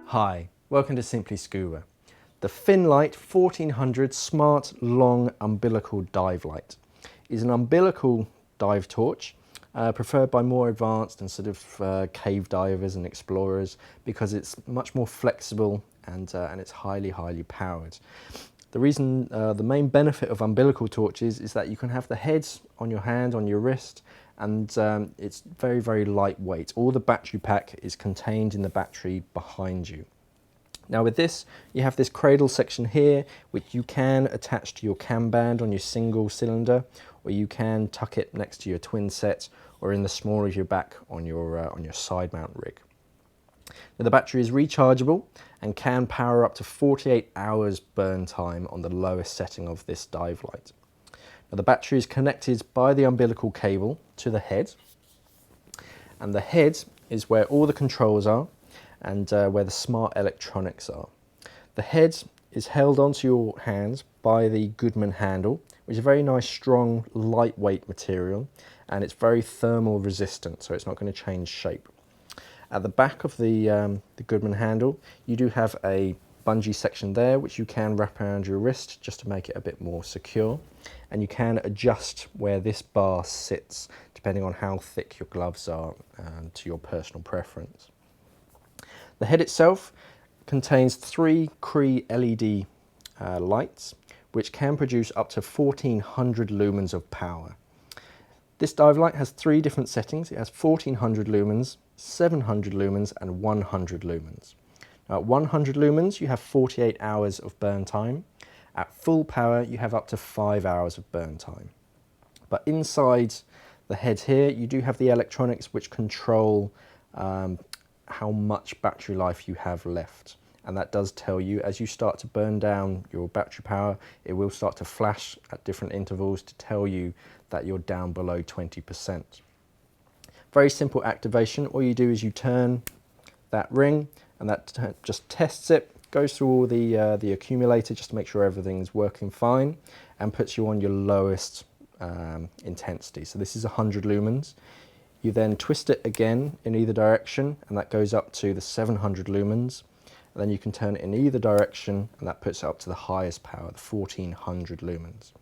Hi, welcome to Simply Scuba. The FinnLight 1400 Smart Long Umbilical Dive Light is an umbilical dive torch preferred by more advanced and cave divers and explorers because it's much more flexible and it's highly powered. The main benefit of umbilical torches is that you can have the heads on your hand, on your wrist, and it's very lightweight. All the battery pack is contained in the battery behind you. Now with this, you have this cradle section here, which you can attach to your cam band on your single cylinder, or you can tuck it next to your twin set, or in the small of your back on your side mount rig. Now the battery is rechargeable and can power up to 48 hours burn time on the lowest setting of this dive light. Now the battery is connected by the umbilical cable to the head, and the head is where all the controls are and where the smart electronics are. The head is held onto your hands by the Goodman Handle, which is a very nice, strong, lightweight material, and it's very thermal resistant, so it's not going to change shape. At the back of the Goodman Handle, you do have a bungee section there, which you can wrap around your wrist just to make it a bit more secure, and you can adjust where this bar sits depending on how thick your gloves are to your personal preference. The head itself contains 3 Cree LED lights, which can produce up to 1400 lumens of power. This dive light has 3 different settings. It has 1400 lumens, 700 lumens and 100 lumens. Now at 100 lumens you have 48 hours of burn time. At full power you have up to 5 hours of burn time. But inside the head here you do have the electronics which control how much battery life you have left, and that does tell you as you start to burn down your battery power, it will start to flash at different intervals to tell you that you're down below 20%. Very simple activation. All you do is you turn that ring and that just tests it, goes through all the accumulator just to make sure everything's working fine, and puts you on your lowest intensity. So this is 100 lumens. You then twist it again in either direction and that goes up to the 700 lumens. And then you can turn it in either direction and that puts it up to the highest power, the 1400 lumens.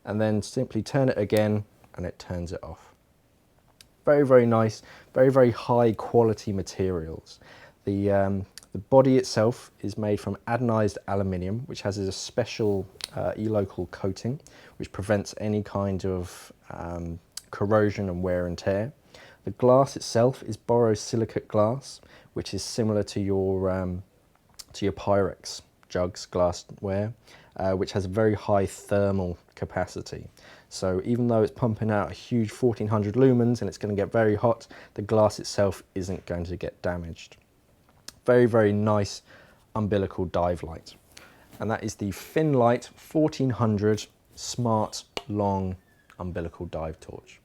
And then simply turn it again and it turns it off. Very nice, very high quality materials. The body itself is made from anodized aluminium, which has a special e-local coating which prevents any kind of corrosion and wear and tear. The glass itself is borosilicate glass, which is similar to your Pyrex jugs glassware, which has a very high thermal capacity. So even though it's pumping out a huge 1400 lumens and it's going to get very hot, the glass itself isn't going to get damaged. Very nice umbilical dive light. And that is the FinnLight 1400 Smart Long Umbilical Dive Torch.